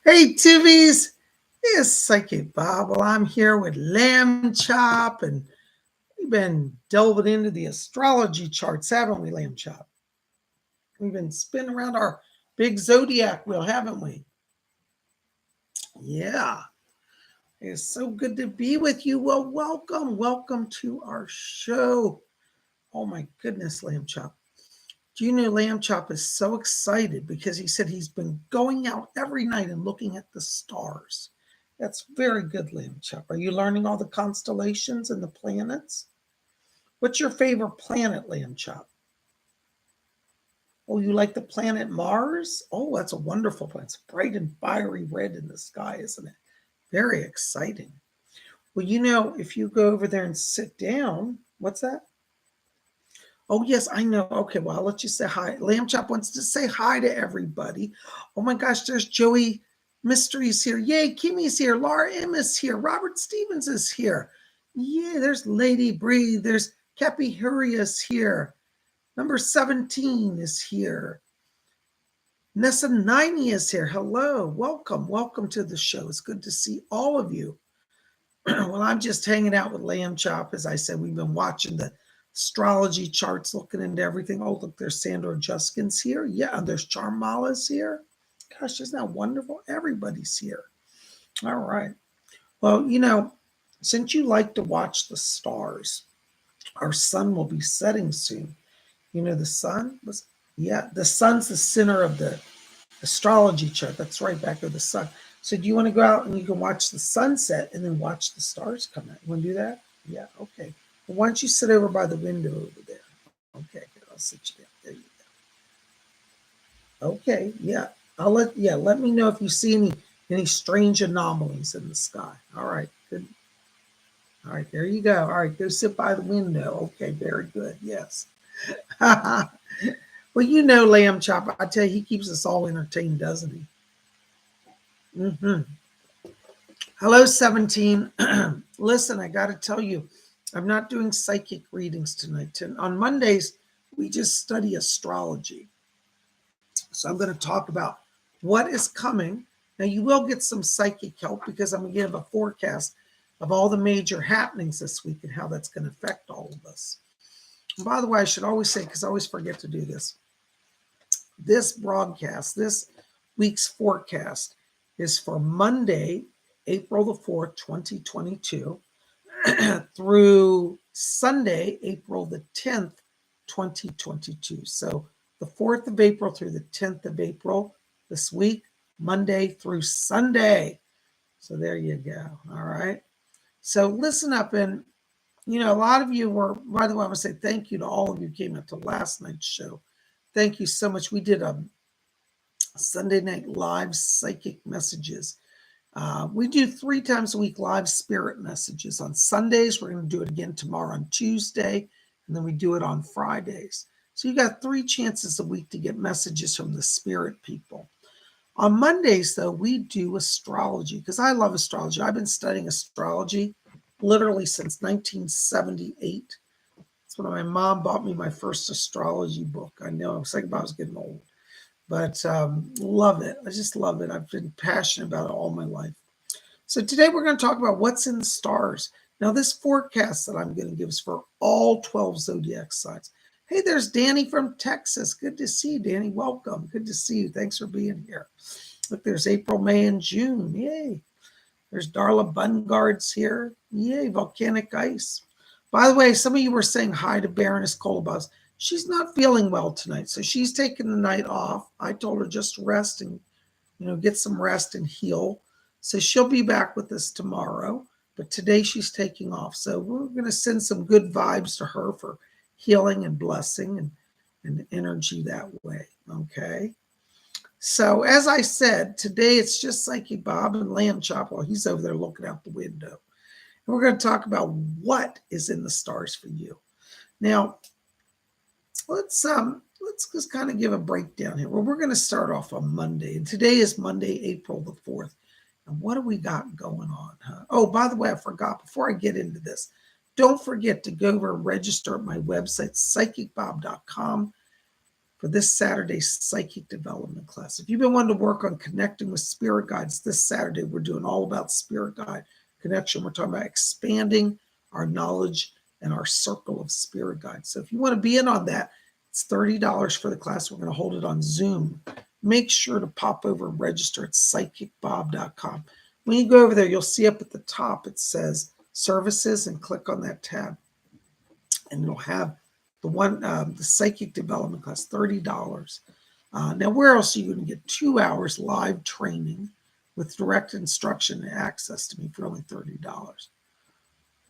Hey, Tivies. It's Psychic Bob. Well, I'm here with Lamb Chop, and we've been delving into the astrology charts, haven't we, Lamb Chop? We've been spinning around our big zodiac wheel, haven't we? Yeah. It's so good to be with you. Well, welcome to our show. Oh my goodness, Lamb Chop. Do you know Lamb Chop is so excited because he said he's been going out every night and looking at the stars. That's very good, Lamb Chop. Are you learning all the constellations and the planets? What's your favorite planet, Lamb Chop? Oh, you like the planet Mars? Oh, that's a wonderful planet. It's bright and fiery red in the sky, isn't it? Very exciting. Well, if you go over there and sit down, what's that? Oh, yes, I know. Okay, well, I'll let you say hi. Lamb Chop wants to say hi to everybody. Oh my gosh, there's Joey Mysteries here. Yay, Kimmy's here. Laura M is here. Robert Stevens is here. Yeah, there's Lady Bree. There's Kepi Huria's here. Number 17 is here. Nessa 90 is here. Hello, welcome to the show. It's good to see all of you. Well, I'm just hanging out with Lamb Chop. As I said, we've been watching the astrology charts, looking into everything. Oh, look, there's Sandra Juskin's here. Yeah, and there's Charmala's here. Gosh, isn't that wonderful? Everybody's here. All right. Well, since you like to watch the stars, our sun will be setting soon. The sun was, yeah, the sun's the center of the astrology chart. That's right back of the sun. So do you want to go out and you can watch the sunset and then watch the stars come out? You want to do that? Yeah, okay. Well, why don't you sit over by the window over there? Okay, here, I'll sit you down. There you go. Okay, yeah. Let me know if you see any strange anomalies in the sky. All right, good. All right, there you go. All right, go sit by the window. Okay, very good. Yes. Well, Lamb Chop, I tell you, he keeps us all entertained, doesn't he? Mm-hmm. Hello, 17. Listen, I got to tell you, I'm not doing psychic readings tonight. On Mondays, we just study astrology. So I'm going to talk about what is coming. Now, you will get some psychic help because I'm going to give a forecast of all the major happenings this week and how that's going to affect all of us. And by the way, I should always say, because I always forget to do this broadcast, this week's forecast is for Monday, April the 4th, 2022, through Sunday, April the 10th, 2022. So the 4th of April through the 10th of April this week, Monday through Sunday. So there you go. All right. So listen up. And, a lot of you were, by the way, I want to say thank you to all of you who came up to last night's show. Thank you so much. We did a Sunday night live psychic messages. We do 3 times a week live spirit messages. On Sundays, we're going to do it again tomorrow on Tuesday, and then we do it on Fridays. So you got 3 chances a week to get messages from the spirit people. On Mondays, though, we do astrology because I love astrology. I've been studying astrology literally since 1978. That's when my mom bought me my first astrology book. I know, I was thinking about I was getting old. But love it. I just love it. I've been passionate about it all my life. So today we're going to talk about what's in the stars. Now, this forecast that I'm going to give is for all 12 zodiac signs. Hey, there's Danny from Texas. Good to see you, Danny. Welcome. Good to see you. Thanks for being here. Look, there's April, May, and June. Yay. There's Darla Bungard's here. Yay, volcanic ice. By the way, some of you were saying hi to Baroness Kolobos. She's not feeling well tonight, so she's taking the night off. I told her just rest and, get some rest and heal. So she'll be back with us tomorrow, but today she's taking off. So we're going to send some good vibes to her for healing and blessing and energy that way. Okay. So as I said, today it's just Psychic Bob and Lamb Chop while he's over there looking out the window. And we're going to talk about what is in the stars for you. Now, let's just kind of give a breakdown here. Well, we're going to start off on Monday, and today is Monday, April the 4th. And what do we got going on? Huh? Oh, by the way, I forgot, before I get into this, don't forget to go over and register at my website, PsychicBob.com. for this Saturday's psychic development class. If you've been wanting to work on connecting with spirit guides, this Saturday we're doing all about spirit guide connection. We're talking about expanding our knowledge and our circle of spirit guides. So if you want to be in on that, it's $30 for the class. We're going to hold it on Zoom. Make sure to pop over and register at PsychicBob.com. When you go over there, you'll see up at the top, it says services, and click on that tab. And it'll have the psychic development class, $30. Now, where else are you going to get 2 hours live training with direct instruction and access to me for only $30?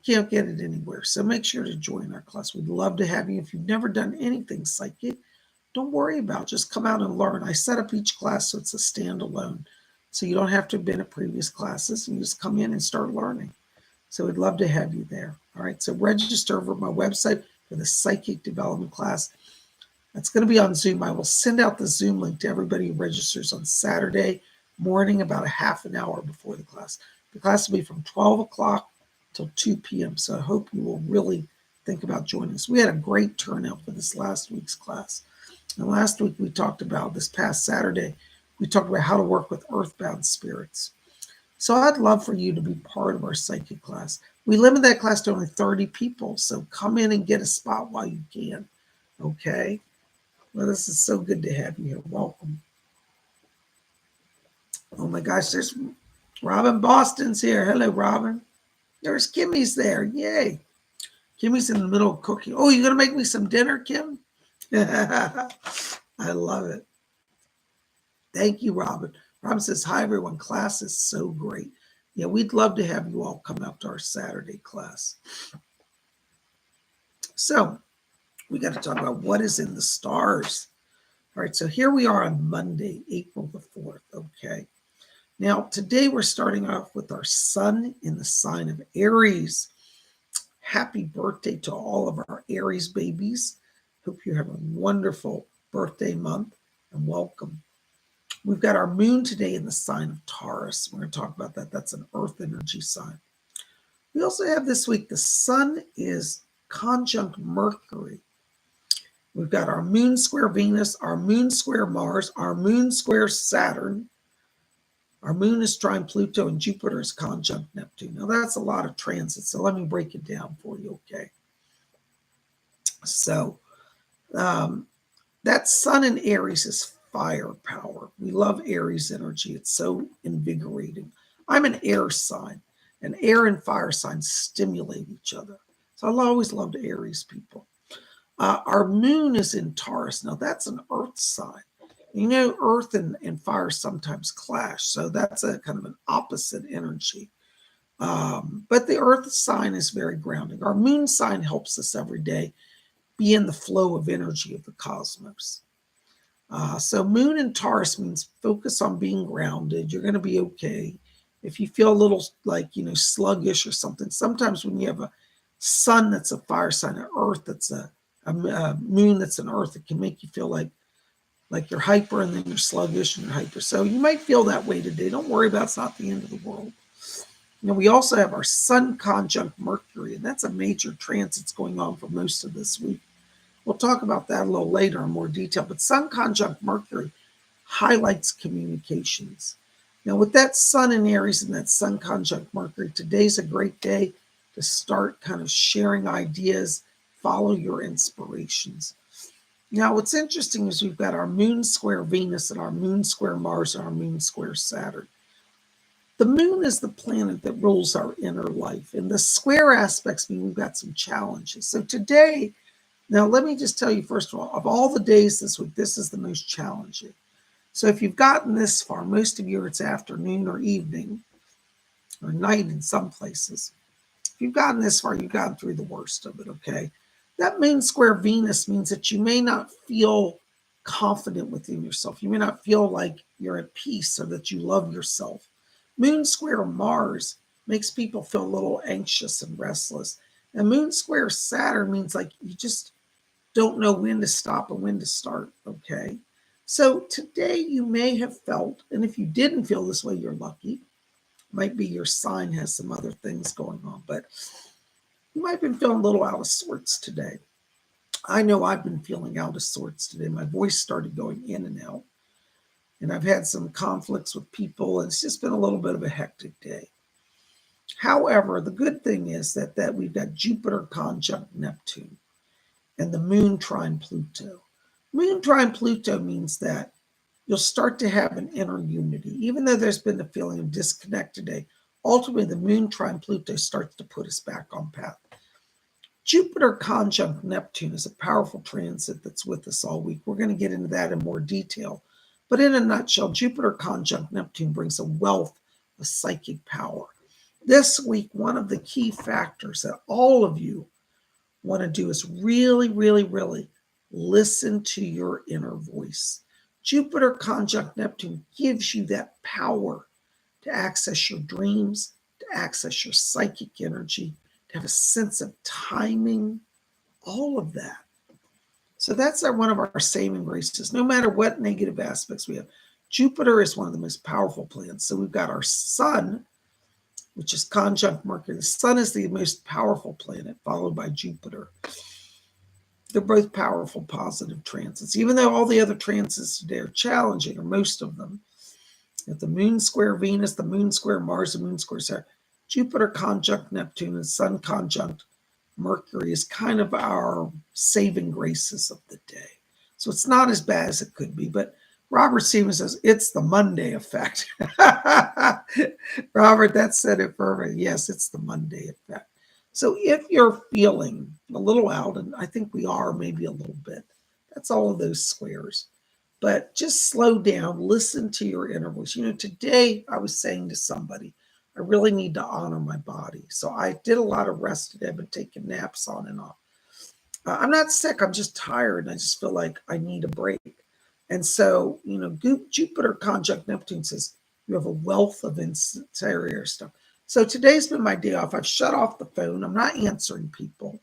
Can't get it anywhere. So make sure to join our class. We'd love to have you. If you've never done anything psychic, don't worry about it. Just come out and learn. I set up each class so it's a standalone. So you don't have to have been at previous classes. You just come in and start learning. So we'd love to have you there. All right. So register over at my website for the psychic development class. That's going to be on Zoom. I will send out the Zoom link to everybody who registers on Saturday morning, about a half an hour before the class. The class will be from 12 o'clock till 2 p.m. So I hope you will really think about joining us. We had a great turnout for this last week's class. And last week we talked about, this past Saturday, we talked about how to work with earthbound spirits. So I'd love for you to be part of our psychic class. We limit that class to only 30 people. So come in and get a spot while you can. Okay? Well, this is so good to have you here. Welcome. Oh my gosh, there's Robin Boston's here. Hello, Robin. There's Kimmy's there. Yay. Kimmy's in the middle of cooking. Oh, you going to make me some dinner, Kim? I love it. Thank you, Robin. Robin says, hi, everyone. Class is so great. Yeah, we'd love to have you all come out to our Saturday class. So we got to talk about what is in the stars. All right, so here we are on Monday, April the 4th, okay? Now, today we're starting off with our sun in the sign of Aries. Happy birthday to all of our Aries babies. Hope you have a wonderful birthday month and welcome. We've got our moon today in the sign of Taurus. We're going to talk about that. That's an earth energy sign. We also have this week, the sun is conjunct Mercury. We've got our moon square Venus, our moon square Mars, our moon square Saturn. Our moon is trine Pluto, and Jupiter is conjunct Neptune. Now, that's a lot of transits, so let me break it down for you, okay? So, that sun in Aries is firepower. We love Aries energy. It's so invigorating. I'm an air sign, and air and fire signs stimulate each other. So I'll always love the Aries people. Our moon is in Taurus. Now, that's an earth sign. You know, earth and fire sometimes clash. So that's a kind of an opposite energy. But the earth sign is very grounding. Our moon sign helps us every day be in the flow of energy of the cosmos. So moon in Taurus means focus on being grounded. You're going to be okay. If you feel a little like, sluggish or something, sometimes when you have a sun that's a fire sign, an earth that's a moon that's an earth, it can make you feel like you're hyper and then you're sluggish and you're hyper. So you might feel that way today. Don't worry about it. It's not the end of the world. We also have our sun conjunct Mercury, and that's a major transit's going on for most of this week. We'll talk about that a little later in more detail, but sun conjunct Mercury highlights communications. Now, with that sun in Aries and that sun conjunct Mercury, today's a great day to start kind of sharing ideas, follow your inspirations. Now, what's interesting is we've got our moon square Venus and our moon square Mars and our moon square Saturn. The moon is the planet that rules our inner life, and the square aspects mean we've got some challenges. So today, now let me just tell you, first of all the days this week, this is the most challenging. So if you've gotten this far, most of you it's afternoon or evening or night in some places. If you've gotten this far, you've gotten through the worst of it, okay? That moon square Venus means that you may not feel confident within yourself. You may not feel like you're at peace or that you love yourself. Moon square Mars makes people feel a little anxious and restless. And moon square Saturn means like you just don't know when to stop and when to start, okay? So today you may have felt, and if you didn't feel this way, you're lucky. Might be your sign has some other things going on, but you might have been feeling a little out of sorts today. I know I've been feeling out of sorts today. My voice started going in and out, and I've had some conflicts with people, and it's just been a little bit of a hectic day. However, the good thing is that we've got Jupiter conjunct Neptune and the moon trine Pluto. Moon trine Pluto means that you'll start to have an inner unity. Even though there's been a feeling of disconnect today, ultimately the moon trine Pluto starts to put us back on path. Jupiter conjunct Neptune is a powerful transit that's with us all week. We're going to get into that in more detail. But in a nutshell, Jupiter conjunct Neptune brings a wealth of psychic power. This week, one of the key factors that all of you want to do is really, really, really listen to your inner voice. Jupiter conjunct Neptune gives you that power to access your dreams, to access your psychic energy, to have a sense of timing, all of that. So that's one of our saving graces. No matter what negative aspects we have, Jupiter is one of the most powerful planets. So we've got our sun, which is conjunct Mercury. The sun is the most powerful planet, followed by Jupiter. They're both powerful, positive transits, even though all the other transits today are challenging, or most of them. If the moon square Venus, the moon square Mars, the moon square Saturn, Jupiter conjunct Neptune, and sun conjunct Mercury is kind of our saving graces of the day. So it's not as bad as it could be, but Robert Stevens says it's the Monday effect. Robert, that said it perfect. Yes, it's the Monday effect. So if you're feeling a little out, and I think we are maybe a little bit, that's all of those squares. But just slow down, listen to your inner voice. Today I was saying to somebody, I really need to honor my body. So I did a lot of rest today. I've been taking naps on and off. I'm not sick. I'm just tired. And I just feel like I need a break. And so, Jupiter conjunct Neptune says you have a wealth of interior stuff. So today's been my day off. I've shut off the phone. I'm not answering people.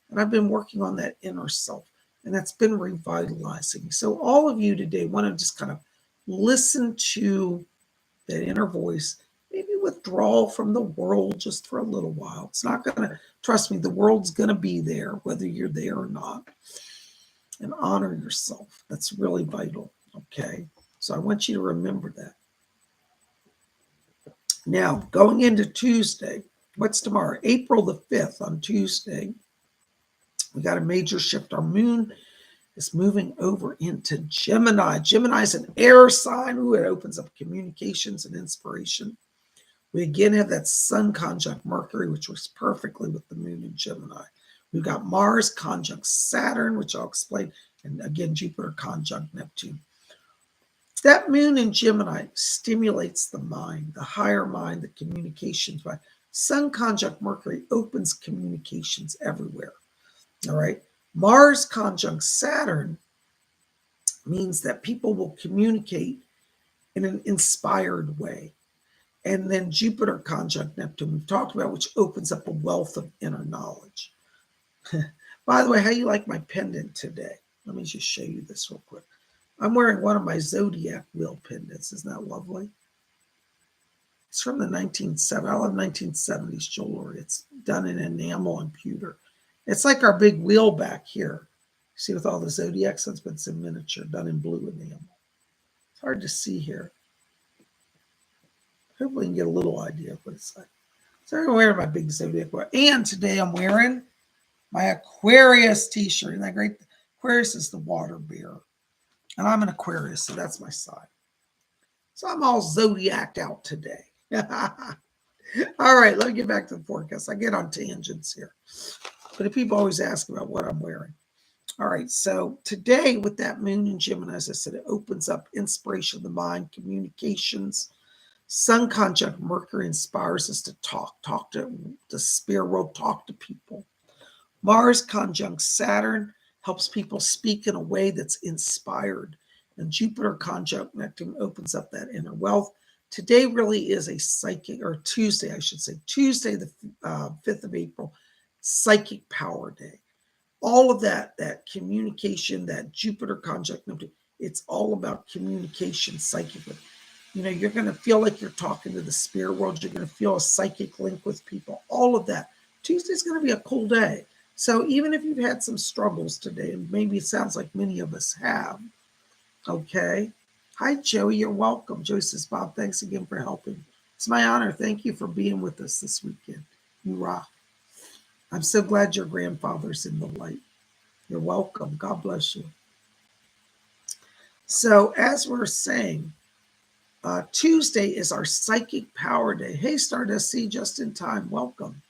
And I've been working on that inner self. And that's been revitalizing. So all of you today want to just kind of listen to that inner voice, maybe withdraw from the world just for a little while. It's not going to, trust me, the world's going to be there, whether you're there or not. And honor yourself. That's really vital. Okay. So I want you to remember that. Now, going into Tuesday, what's tomorrow? April the 5th on Tuesday. We got a major shift. Our moon is moving over into Gemini. Gemini is an air sign. Ooh, it opens up communications and inspiration. We again have that sun conjunct Mercury, which works perfectly with the moon in Gemini. We've got Mars conjunct Saturn, which I'll explain, and again, Jupiter conjunct Neptune. That moon in Gemini stimulates the mind, the higher mind, the communications mind. Sun conjunct Mercury opens communications everywhere. All right. Mars conjunct Saturn means that people will communicate in an inspired way. And then Jupiter conjunct Neptune, we've talked about, which opens up a wealth of inner knowledge. By the way, how you like my pendant today? Let me just show you this real quick. I'm wearing one of my Zodiac wheel pendants. Isn't that lovely? It's from the 1970s. I love 1970s jewelry. It's done in enamel and pewter. It's like our big wheel back here. See, with all the Zodiac signs, but it's in miniature, done in blue enamel. It's hard to see here. Hopefully you can get a little idea of what it's like. So I'm wearing my big Zodiac wheel. And today I'm wearing my Aquarius t-shirt. Isn't that great? Aquarius is the water bearer. And I'm an Aquarius, so that's my sign. So I'm all Zodiac out today. All right, let me get back to the forecast. I get on tangents here. But people always ask about what I'm wearing. All right, so today with that moon in Gemini, as I said, it opens up inspiration of the mind, communications. Sun conjunct Mercury inspires us to talk to the spirit world, talk to people. Mars conjunct Saturn helps people speak in a way that's inspired. And Jupiter conjunct Neptune opens up that inner wealth. Today really is a psychic, or Tuesday, I should say, Tuesday, the 5th of April, psychic power day. All of that communication, that Jupiter conjunct Neptune, it's all about communication psychically. You're going to feel like you're talking to the spirit world. You're going to feel a psychic link with people. All of that. Tuesday's going to be a cool day. So even if you've had some struggles today, and maybe it sounds like many of us have, okay. Hi, Joey. You're welcome. Joey says, Bob, thanks again for helping. It's my honor. Thank you for being with us this weekend. You rock. I'm so glad your grandfather's in the light. You're welcome. God bless you. So, as we're saying, Tuesday is our Psychic Power Day. Hey, Stardust, see just in time. Welcome.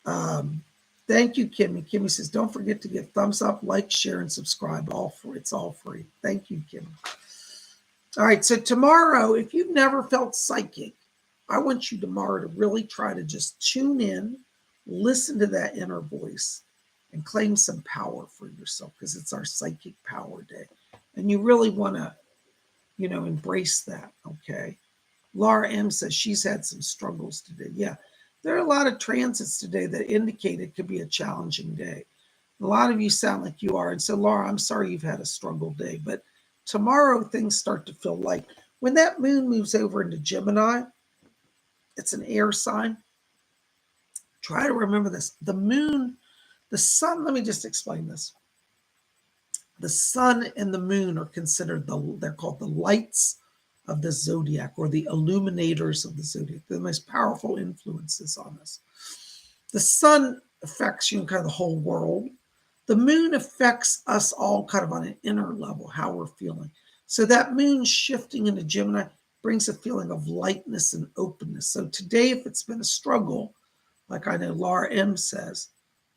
Thank you, Kimmy. Kimmy says, don't forget to give thumbs up, like, share, and subscribe. All free. It's all free. Thank you, Kimmy. All right, so tomorrow, if you've never felt psychic, I want you tomorrow to really try to just tune in, listen to that inner voice, and claim some power for yourself because it's our Psychic Power Day. And you really want to, embrace that, okay? Laura M says she's had some struggles today. Yeah, there are a lot of transits today that indicate it could be a challenging day. A lot of you sound like you are. And so, Laura, I'm sorry you've had a struggle day, but tomorrow things start to feel light. When that moon moves over into Gemini, it's an air sign. Try to remember this. The moon, the sun, let me just explain this. The sun and the moon are considered they're called the lights of the zodiac or the illuminators of the zodiac. They're the most powerful influences on us. The sun affects you in kind of the whole world. The moon affects us all kind of on an inner level, how we're feeling. So that moon shifting into Gemini brings a feeling of lightness and openness. So today, if it's been a struggle, like I know Laura M says,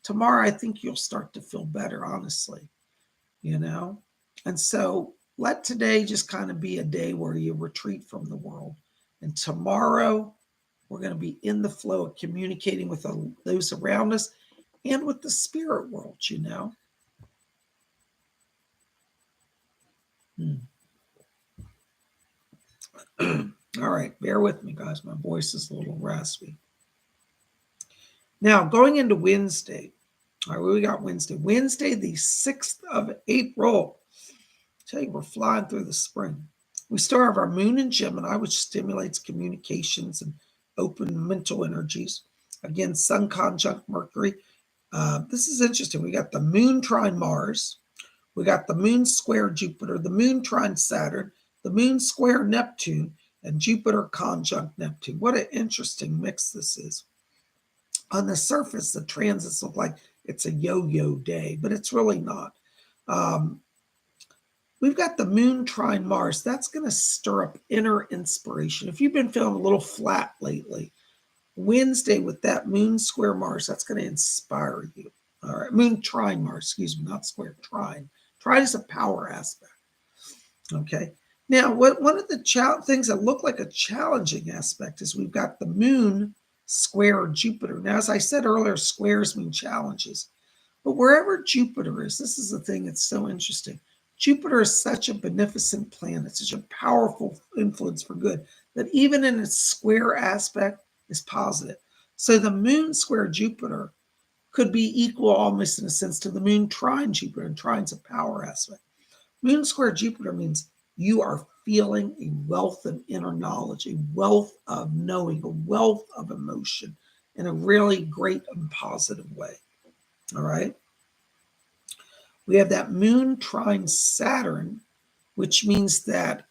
tomorrow I think you'll start to feel better, honestly, And so let today just kind of be a day where you retreat from the world. And tomorrow, we're going to be in the flow of communicating with those around us and with the spirit world, All right, bear with me, guys. My voice is a little raspy. Now, going into Wednesday. All right, what we got Wednesday? Wednesday, the 6th of April. I tell you, we're flying through the spring. We still have our moon in Gemini, which stimulates communications and open mental energies. Again, Sun conjunct Mercury. This is interesting. We got the moon trine Mars. We got the moon square Jupiter, the moon trine Saturn, the moon square Neptune, and Jupiter conjunct Neptune. What an interesting mix this is. On the surface, the transits look like it's a yo-yo day, but it's really not. We've got the moon trine Mars. That's going to stir up inner inspiration. If you've been feeling a little flat lately, Wednesday with that moon square Mars, that's going to inspire you. All right, moon trine Mars, excuse me, not square, trine. Trine is a power aspect. Okay. Now, one of the things that look like a challenging aspect is we've got the moon square Jupiter. Now, as I said earlier, squares mean challenges. But wherever Jupiter is, this is the thing that's so interesting. Jupiter is such a beneficent planet, such a powerful influence for good, that even in its square aspect is positive. So the moon square Jupiter could be equal almost in a sense to the moon trine Jupiter, and trine's a power aspect. Moon square Jupiter means you are feeling a wealth of inner knowledge, a wealth of knowing, a wealth of emotion in a really great and positive way. All right. We have that moon trine Saturn, which means that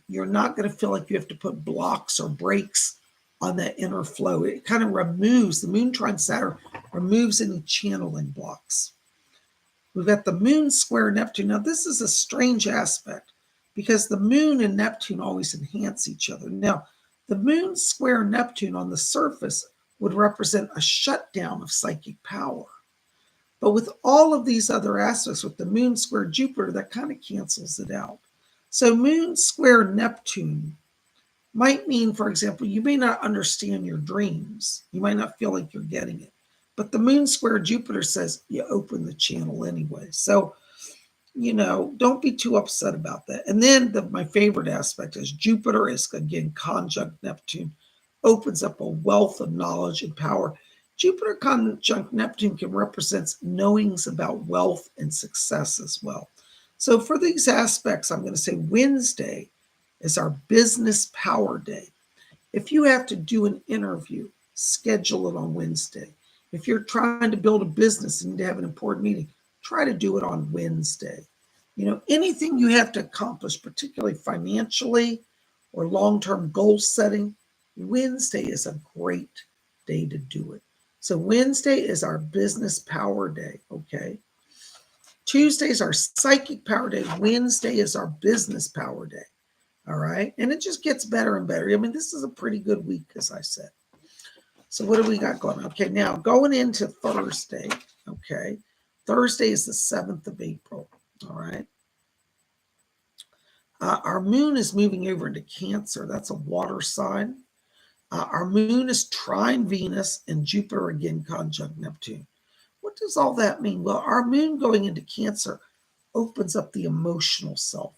you're not going to feel like you have to put blocks or brakes on that inner flow. It kind of removes, the moon trine Saturn removes any channeling blocks. We've got the moon square Neptune. Now, this is a strange aspect because the moon and Neptune always enhance each other. Now, the moon square Neptune on the surface would represent a shutdown of psychic power. But with all of these other aspects, with the moon square Jupiter, that kind of cancels it out. So moon square Neptune might mean, for example, you may not understand your dreams. You might not feel like you're getting it. But the moon square Jupiter says you open the channel anyway. So, don't be too upset about that. And then my favorite aspect is Jupiter is, again, conjunct Neptune, opens up a wealth of knowledge and power. Jupiter conjunct Neptune can represent knowings about wealth and success as well. So for these aspects, I'm going to say Wednesday is our business power day. If you have to do an interview, schedule it on Wednesday. If you're trying to build a business and need to have an important meeting, try to do it on Wednesday. Anything you have to accomplish, particularly financially or long-term goal setting, Wednesday is a great day to do it. So Wednesday is our business power day, okay? Tuesday is our psychic power day. Wednesday is our business power day, all right? And it just gets better and better. I mean, this is a pretty good week, as I said. So what do we got going on? Okay, now going into Thursday, okay? Thursday is the 7th of April, all right? Our moon is moving over into Cancer. That's a water sign. Our moon is trine Venus and Jupiter again conjunct Neptune. What does all that mean? Well, our moon going into Cancer opens up the emotional self.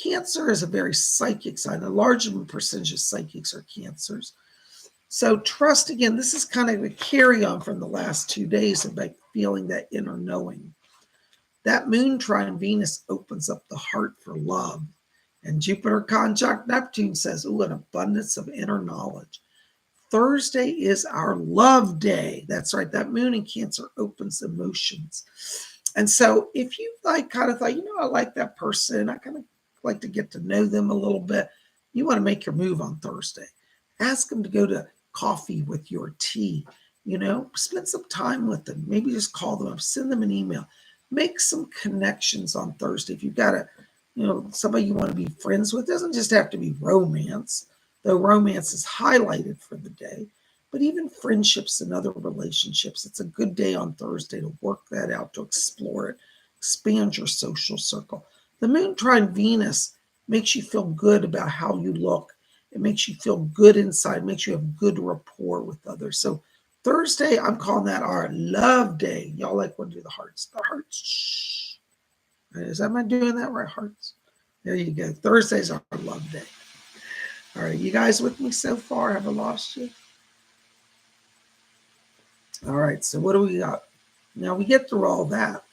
Cancer is a very psychic sign. A large percentage of psychics are Cancers. So trust, again, this is kind of a carry on from the last 2 days about feeling that inner knowing. That moon trine Venus opens up the heart for love. And Jupiter conjunct Neptune says, ooh, an abundance of inner knowledge. Thursday is our love day. That's right. That moon in Cancer opens emotions. And so if you kind of thought, I like that person, I kind of like to get to know them a little bit, you want to make your move on Thursday. Ask them to go to coffee with your tea, spend some time with them. Maybe just call them up, send them an email, make some connections on Thursday. If you've got somebody you want to be friends with, it doesn't just have to be romance, though romance is highlighted for the day, but even friendships and other relationships. It's a good day on Thursday to work that out, to explore it, expand your social circle. The moon trine Venus makes you feel good about how you look. It makes you feel good inside, makes you have good rapport with others. So Thursday, I'm calling that our love day. Y'all like want to do the hearts. The hearts. Shh. Am I doing that right? Hearts. There you go. Thursday's our love day. All right, you guys with me so far? Have I lost you? All right, so what do we got? Now we get through all that.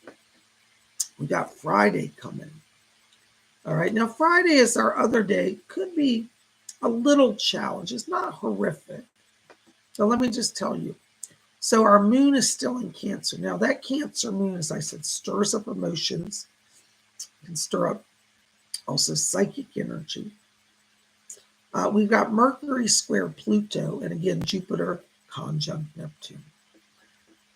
We got Friday coming. All right, now Friday is our other day. Could be a little challenge. It's not horrific. So let me just tell you. So our moon is still in Cancer. Now that Cancer moon, as I said, stirs up emotions. It can stir up also psychic energy. We've got Mercury square Pluto, and again, Jupiter conjunct Neptune.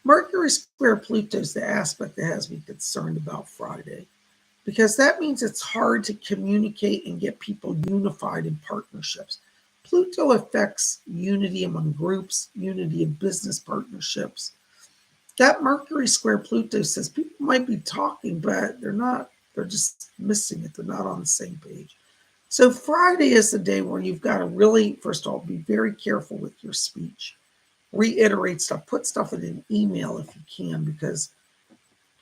Mercury square Pluto is the aspect that has me concerned about Friday, because that means it's hard to communicate and get people unified in partnerships. Pluto affects unity among groups, unity in business partnerships. That Mercury square Pluto says people might be talking, but they're just missing it. They're not on the same page. So Friday is the day where you've got to really, first of all, be very careful with your speech. Reiterate stuff, put stuff in an email if you can, because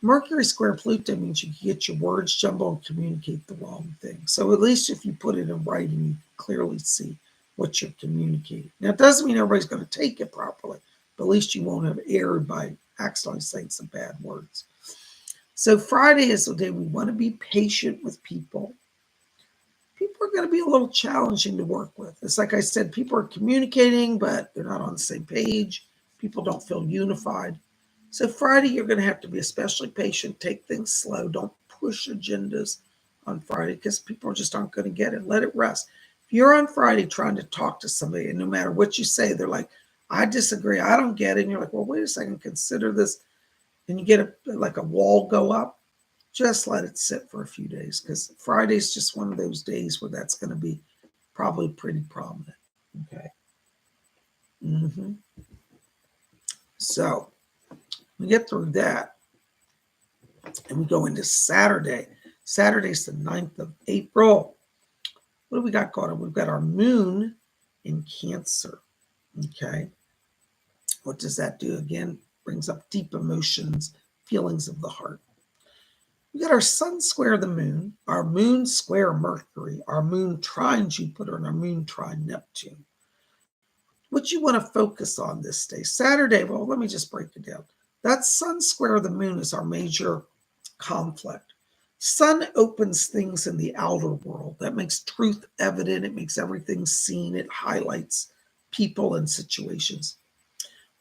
Mercury square Pluto means you can get your words jumbled and communicate the wrong thing. So at least if you put it in writing, you clearly see what you're communicating. Now, it doesn't mean everybody's going to take it properly, but at least you won't have erred by accidentally saying some bad words. So Friday is the day we want to be patient with people. People are going to be a little challenging to work with. It's like I said, people are communicating, but they're not on the same page. People don't feel unified. So Friday, you're going to have to be especially patient, take things slow. Don't push agendas on Friday because people just aren't going to get it. Let it rest. If you're on Friday trying to talk to somebody, and no matter what you say, they're like, I disagree, I don't get it. And you're like, well, wait a second, consider this. And you get a wall go up. Just let it sit for a few days, because Friday's just one of those days where that's going to be probably pretty prominent. Okay. So we get through that and we go into Saturday. Saturday's the 9th of April. What do we got going on? We've got our moon in Cancer. Okay. What does that do? Again, brings up deep emotions, feelings of the heart. We got our sun square the moon, our moon square Mercury, our moon trine Jupiter, and our moon trine Neptune. What you want to focus on this day? Saturday, well, let me just break it down. That sun square the moon is our major conflict. Sun opens things in the outer world. That makes truth evident. It makes everything seen. It highlights people and situations.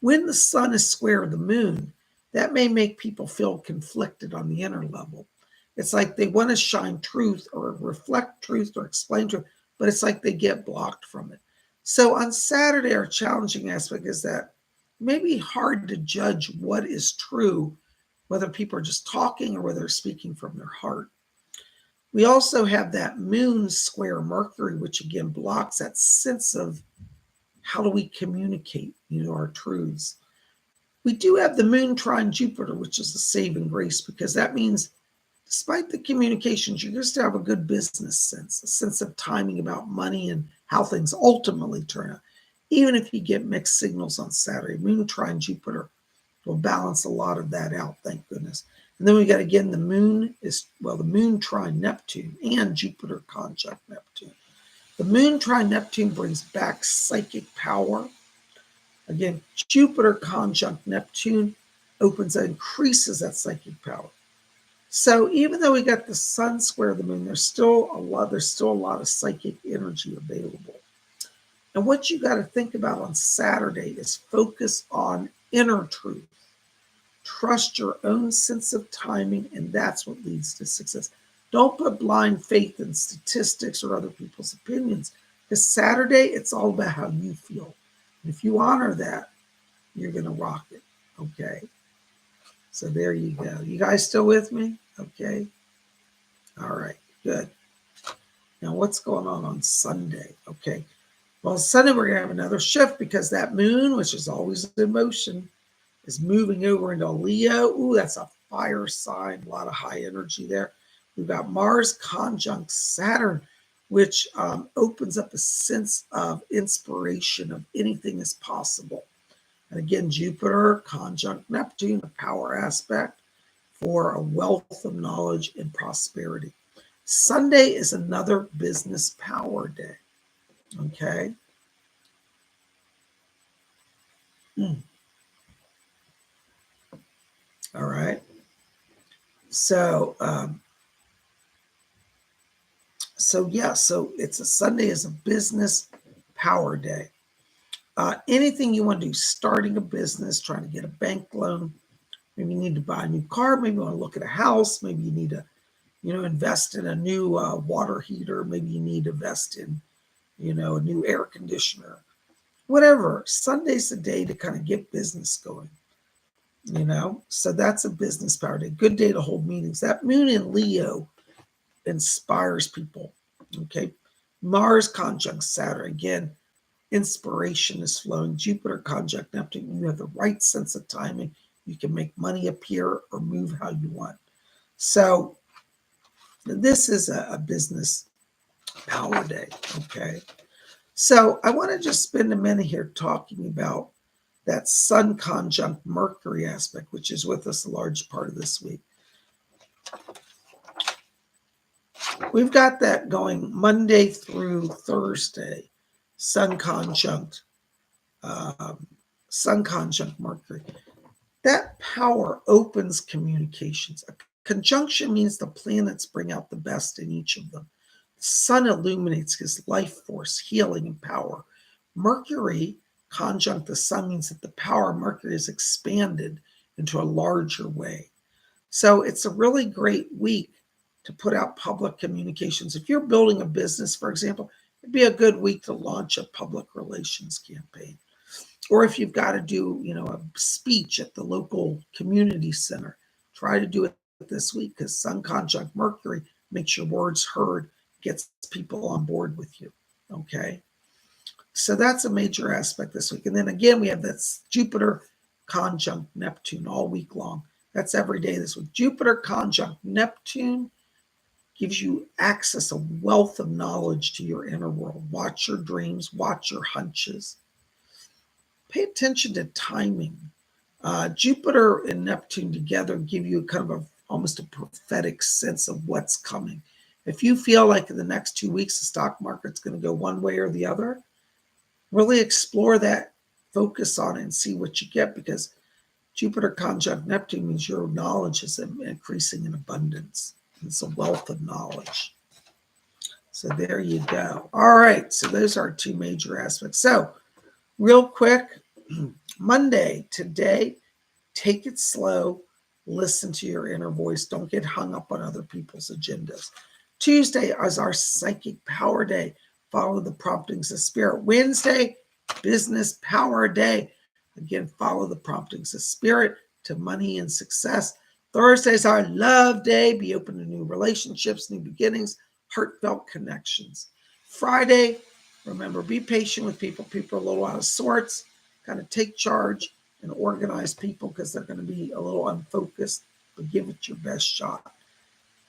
When the sun is square the moon, that may make people feel conflicted on the inner level. It's like they want to shine truth or reflect truth or explain truth, but it's like they get blocked from it. So on Saturday, our challenging aspect is that it may be hard to judge what is true, whether people are just talking or whether they're speaking from their heart. We also have that moon square Mercury, which again blocks that sense of how do we communicate, our truths. We do have the moon trine Jupiter, which is the saving grace, because that means despite the communications, you're going to have a good business sense, a sense of timing about money and how things ultimately turn out. Even if you get mixed signals on Saturday, moon trine Jupiter will balance a lot of that out, thank goodness. And then we got again the moon trine Neptune and Jupiter conjunct Neptune. The moon trine Neptune brings back psychic power. Again, Jupiter conjunct Neptune increases that psychic power. So even though we got the sun square the moon, there's still a lot of psychic energy available. And what you got to think about on Saturday is focus on inner truth. Trust your own sense of timing, and that's what leads to success. Don't put blind faith in statistics or other people's opinions. Because Saturday, it's all about how you feel. And if you honor that, you're going to rock it. Okay? So there you go. You guys still with me? Okay. All right. Good. Now, what's going on Sunday? Okay. Well, Sunday, we're going to have another shift because that moon, which is always in motion, is moving over into Leo. Ooh, that's a fire sign. A lot of high energy there. We've got Mars conjunct Saturn, which opens up a sense of inspiration of anything is possible. And again, Jupiter conjunct Neptune, a power aspect for a wealth of knowledge and prosperity. Sunday is another business power day. Okay. All right. So it's a Sunday is a business power day. Anything you want to do, starting a business, trying to get a bank loan, maybe you need to buy a new car, maybe you want to look at a house, maybe you need to, invest in a new water heater, maybe you need to invest in, a new air conditioner, whatever. Sunday's the day to kind of get business going, So that's a business power day. Good day to hold meetings. That moon in Leo inspires people. Okay. Mars conjunct Saturn. Again, inspiration is flowing. Jupiter conjunct Neptune. You have the right sense of timing. You can make money appear or move how you want. So this is a business power day. Okay. So I want to just spend a minute here talking about that Sun conjunct Mercury aspect, which is with us a large part of this week. We've got that going Monday through Thursday, Sun conjunct Mercury. That power opens communications. A conjunction means the planets bring out the best in each of them. The sun illuminates his life force, healing, and power. Mercury conjunct the sun means that the power of Mercury is expanded into a larger way. So it's a really great week to put out public communications. If you're building a business, for example, it'd be a good week to launch a public relations campaign. Or if you've got to do, a speech at the local community center, try to do it this week because Sun conjunct Mercury makes your words heard, gets people on board with you. Okay. So that's a major aspect this week. And then again, we have this Jupiter conjunct Neptune all week long. That's every day this week. Jupiter conjunct Neptune gives you access, a wealth of knowledge to your inner world. Watch your dreams, watch your hunches. Pay attention to timing. Jupiter and Neptune together give you kind of almost a prophetic sense of what's coming. If you feel like in the next 2 weeks, the stock market's going to go one way or the other, really explore that, focus on it and see what you get, because Jupiter conjunct Neptune means your knowledge is increasing in abundance. It's a wealth of knowledge. So there you go. All right. So those are two major aspects. So real quick, Monday, today, take it slow. Listen to your inner voice. Don't get hung up on other people's agendas. Tuesday is our psychic power day. Follow the promptings of spirit. Wednesday, business power day. Again, follow the promptings of spirit to money and success. Thursday is our love day. Be open to new relationships, new beginnings, heartfelt connections. Friday, remember, be patient with people. People are a little out of sorts. Kind of take charge and organize people because they're going to be a little unfocused, but give it your best shot.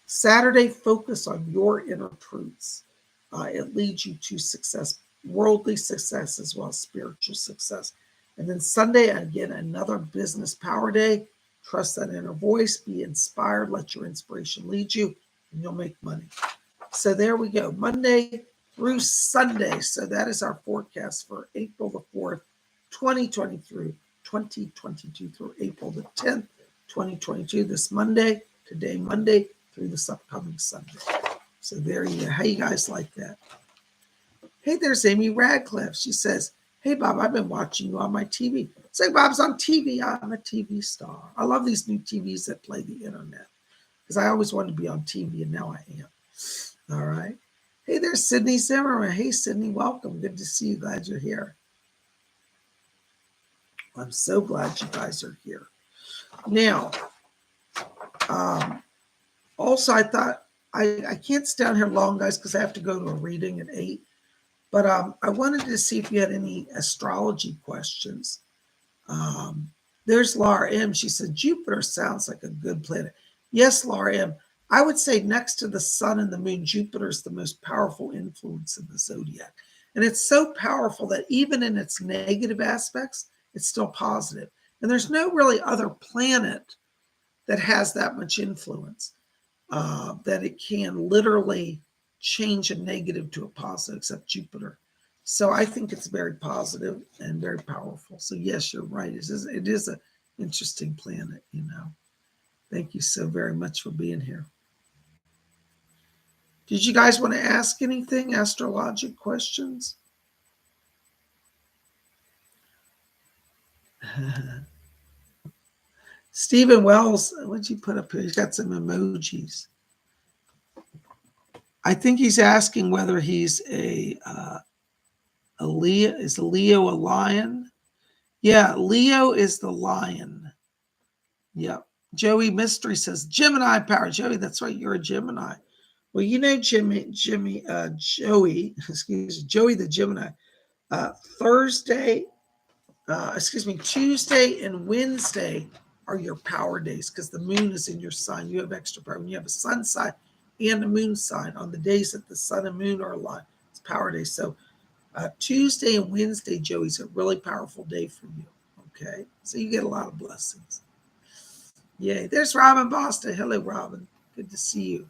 Saturday, focus on your inner truths. It leads you to success, worldly success as well as spiritual success. And then Sunday, again, another business power day. Trust that inner voice, be inspired, let your inspiration lead you, and you'll make money. So there we go, Monday through Sunday. So that is our forecast for April the 4th, 2022 through April the 10th, 2022. This Monday, today, Monday, through this upcoming Sunday. So there you go. How you guys like that? Hey, there's Amy Radcliffe. She says, hey, Bob, I've been watching you on my TV. Say, Bob's on TV. I'm a TV star. I love these new TVs that play the internet because I always wanted to be on TV, and now I am. All right. Hey, there's Sydney Zimmerman. Hey, Sydney, welcome. Good to see you. Glad you're here. I'm so glad you guys are here. Now, also, I thought I can't stay down here long, guys, because I have to go to a reading at 8. But I wanted to see if you had any astrology questions. There's Laura M. She said, Jupiter sounds like a good planet. Yes, Laura M. I would say next to the sun and the moon, Jupiter is the most powerful influence in the zodiac. And it's so powerful that even in its negative aspects, it's still positive. And there's no really other planet that has that much influence, that it can literally change a negative to a positive, except Jupiter. So I think it's very positive and very powerful. So yes, you're right. It is an interesting planet, you know. Thank you so very much for being here. Did you guys want to ask anything, astrologic questions? Stephen Wells, what'd you put up here? He's got some emojis. I think he's asking whether he's a Leo. Is Leo a lion? Yeah, Leo is the lion. Yep. Joey Mystery says Gemini power. Joey, that's right. You're a Gemini. Well, you know, Joey, excuse me, Joey the Gemini. Tuesday and Wednesday are your power days because the moon is in your sign. You have extra power. When you have a sun sign and a moon sign on the days that the sun and moon are aligned, it's power days. So Tuesday and Wednesday, Joey's a really powerful day for you. Okay. So you get a lot of blessings. Yay. There's Robin Boston. Hello, Robin. Good to see you.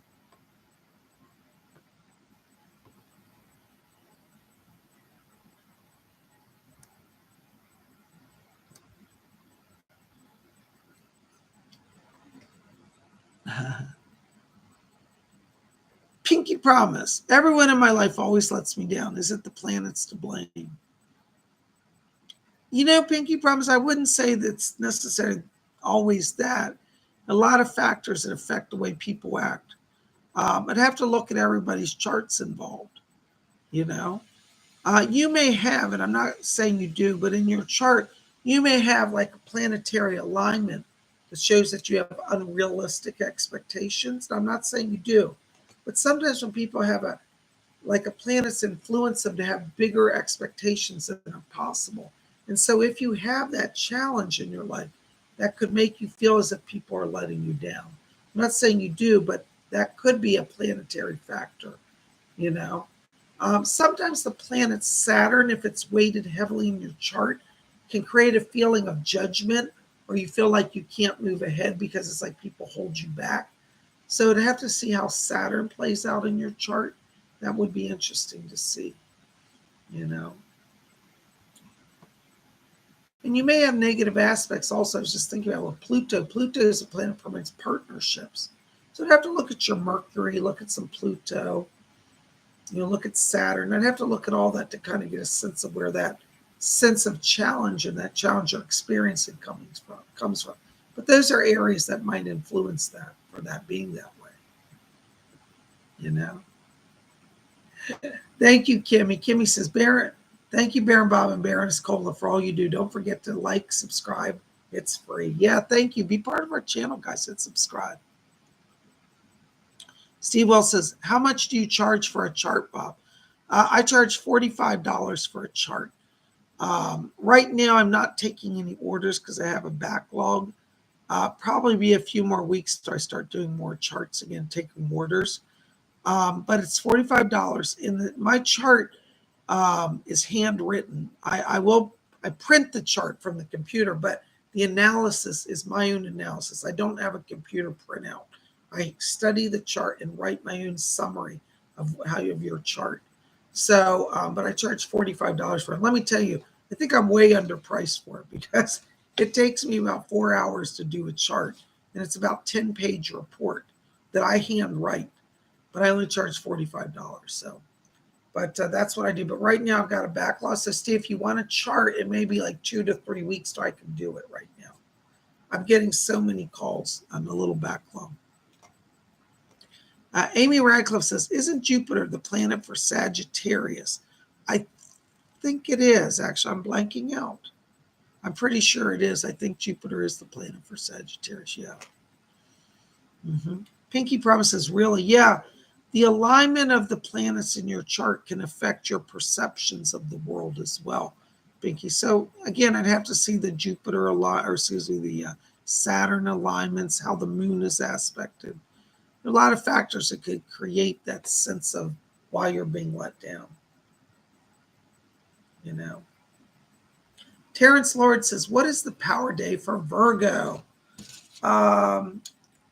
Pinky promise. Everyone in my life always lets me down. Is it the planets to blame? You know, Pinky promise, I wouldn't say that's necessarily always that. A lot of factors that affect the way people act. I'd have to look at everybody's charts involved, you know. You may have, and I'm not saying you do, but in your chart, you may have like a planetary alignment that shows that you have unrealistic expectations. And I'm not saying you do, but sometimes when people have a planet's influence them to have bigger expectations than are possible. And so if you have that challenge in your life, that could make you feel as if people are letting you down. I'm not saying you do, but that could be a planetary factor, you know. Sometimes the planet Saturn, if it's weighted heavily in your chart, can create a feeling of judgment, or you feel like you can't move ahead because it's like people hold you back. So to have to see how Saturn plays out in your chart, that would be interesting to see, you know. And you may have negative aspects also. I was just thinking about Pluto. Pluto is a planet that promotes partnerships. So I'd have to look at your Mercury, look at some Pluto, you know, look at Saturn. I'd have to look at all that to kind of get a sense of where that sense of challenge, and that challenge you're experiencing comes from. But those are areas that might influence that, for that being that way. You know. Thank you, Kimmy. Kimmy says, Baron, thank you, Baron Bob and Baroness Cola, for all you do. Don't forget to like, subscribe. It's free. Yeah, thank you. Be part of our channel, guys. Hit subscribe. Steve Wells says, how much do you charge for a chart, Bob? I charge $45 for a chart. Right now, I'm not taking any orders because I have a backlog. Probably be a few more weeks till I start doing more charts again, taking orders. But it's $45. My chart is handwritten. I print the chart from the computer, but the analysis is my own analysis. I don't have a computer printout. I study the chart and write my own summary of your chart. So, but I charge $45 for it. Let me tell you, I think I'm way underpriced for it because it takes me about 4 hours to do a chart, and it's about 10-page report that I hand write, but I only charge $45. So, but that's what I do. But right now I've got a backlog. So Steve, if you want a chart, it may be like 2 to 3 weeks till I can do it right now. I'm getting so many calls. I'm a little backlog. Amy Radcliffe says, isn't Jupiter the planet for Sagittarius? I think it is, actually. I'm blanking out. I'm pretty sure it is. I think Jupiter is the planet for Sagittarius, yeah. Pinky promises, really? Yeah. The alignment of the planets in your chart can affect your perceptions of the world as well, Pinky. So again, I'd have to see the Jupiter the Saturn alignments, how the moon is aspected. There are a lot of factors that could create that sense of why you're being let down. You know. Terrence Lord says, what is the power day for Virgo? Well,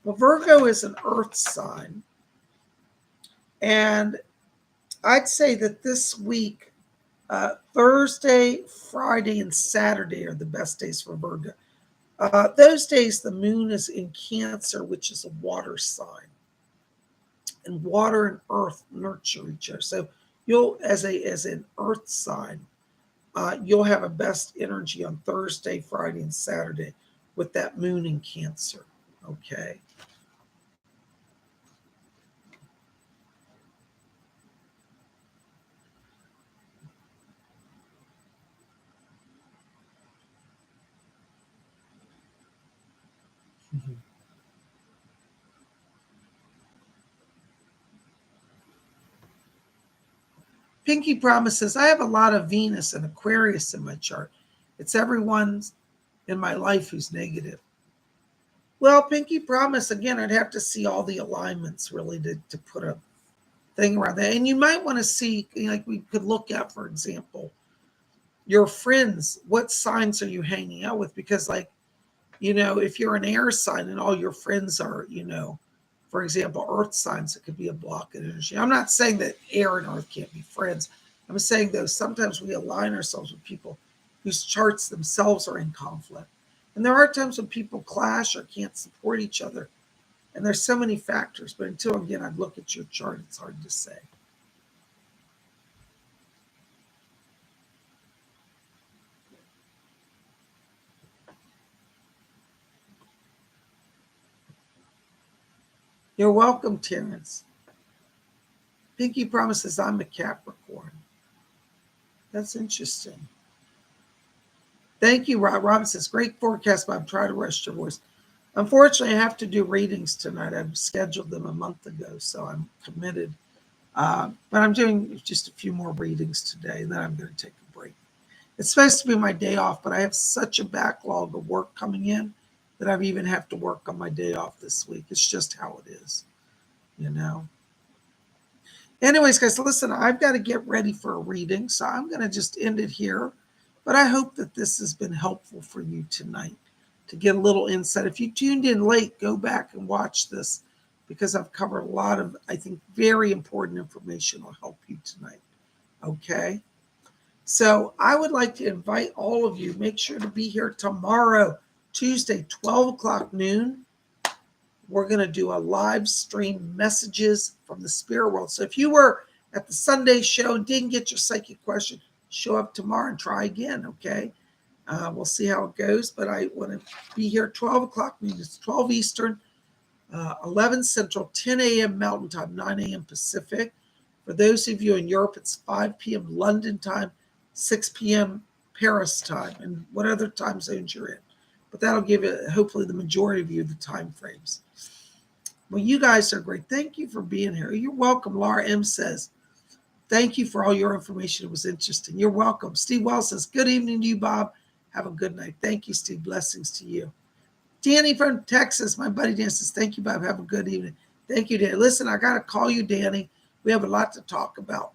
Virgo is an earth sign. And I'd say that this week, Thursday, Friday, and Saturday are the best days for Virgo. Those days, the moon is in Cancer, which is a water sign. And water and earth nurture each other. So you'll, as an earth sign, you'll have a best energy on Thursday, Friday, and Saturday with that moon in Cancer. Okay. Pinky promises, I have a lot of Venus and Aquarius in my chart. It's everyone in my life who's negative. Well, Pinky promise, again, I'd have to see all the alignments really to put a thing around that. And you might want to see, like we could look at, for example, your friends. What signs are you hanging out with? Because like, if you're an air sign and all your friends are, for example, earth signs, it could be a block of energy. I'm not saying that air and earth can't be friends. I'm saying, though, sometimes we align ourselves with people whose charts themselves are in conflict. And there are times when people clash or can't support each other. And there's so many factors. But until, again, I look at your chart, it's hard to say. You're welcome, Terrence. Pinky promises I'm a Capricorn. That's interesting. Thank you, Rob. Robin says, great forecast, Bob. Try to rest your voice. Unfortunately, I have to do readings tonight. I've scheduled them a month ago, so I'm committed. But I'm doing just a few more readings today, and then I'm going to take a break. It's supposed to be my day off, but I have such a backlog of work coming in that I even have to work on my day off this week. It's just how it is, Anyways, guys, listen, I've got to get ready for a reading, so I'm going to just end it here. But I hope that this has been helpful for you tonight to get a little insight. If you tuned in late, go back and watch this because I've covered a lot of, I think, very important information will help you tonight. Okay? So I would like to invite all of you, make sure to be here tomorrow, Tuesday, 12 o'clock noon. We're going to do a live stream messages from the spirit world. So if you were at the Sunday show and didn't get your psychic question, show up tomorrow and try again, okay? We'll see how it goes, but I want to be here at 12 o'clock. It's 12 Eastern, 11 Central, 10 a.m. Mountain Time, 9 a.m. Pacific. For those of you in Europe, it's 5 p.m. London time, 6 p.m. Paris time, and what other time zones you're in. But that'll give you, hopefully, the majority of you the time frames. Well, you guys are great. Thank you for being here. You're welcome. Laura M. says, thank you for all your information. It was interesting. You're welcome. Steve Wells says, good evening to you, Bob. Have a good night. Thank you, Steve. Blessings to you. Danny from Texas, my buddy Dan says, thank you, Bob. Have a good evening. Thank you, Danny. Listen, I got to call you, Danny. We have a lot to talk about.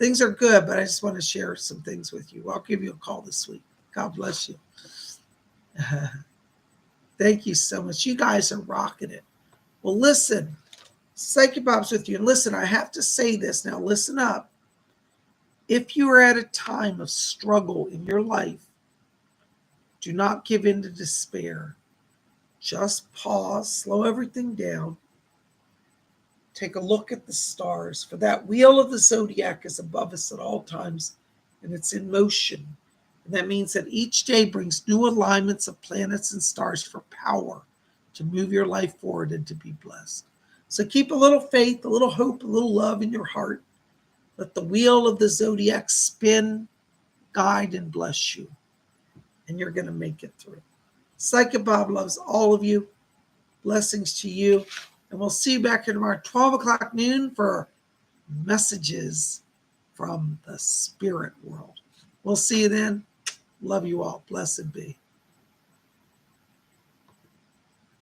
Things are good, but I just want to share some things with you. I'll give you a call this week. God bless you. Thank you so much. You guys are rocking it. Well, listen, Psychic Bob's with you. And listen, I have to say this now. Listen up. If you are at a time of struggle in your life, do not give in to despair. Just pause, slow everything down. Take a look at the stars, for that wheel of the Zodiac is above us at all times, and it's in motion. And that means that each day brings new alignments of planets and stars for power to move your life forward and to be blessed. So keep a little faith, a little hope, a little love in your heart. Let the wheel of the Zodiac spin, guide, and bless you. And you're going to make it through. Psychic Bob loves all of you. Blessings to you. And we'll see you back here tomorrow, 12 o'clock noon, for messages from the spirit world. We'll see you then. Love you all. Blessed be.